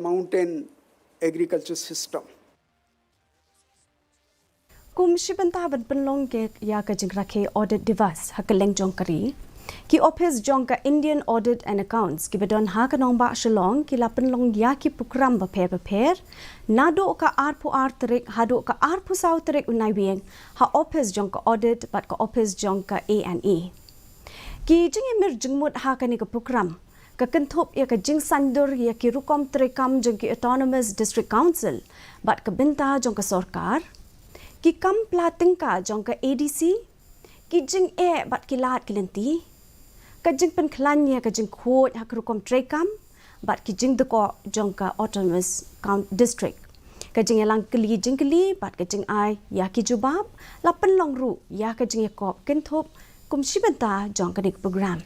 mountain agriculture system. Kum shibanta ban Pynlong ke ya ka jingrakhe audit Divas hakaleng jongkari ki office jongka Indian Audit and Accounts ki bedon ha kanong ba Shillong ki la Pynlong ya ki program ba per nado ka arpu artrik hado ka arpu sautrik unai wieng ha office jongka audit bat ka office jongka A&E ki jingimir jingmut ha kani ka program ka kenthop ya ka jing sandur ya ki rukom trekam jongki autonomous district council bat ka binta jongka sarkar ki kam plating ka jongka ADC ki jing bat ki lat kilenti ka jing pen klanya ka jing khot ha rukom trekam bat ki jing de ko jongka autonomous district ka jing elang keli bat ka jing ai ya ki jubab la Pynlong ru ya ka jing yakop kenthop kum shibanta jongka dik program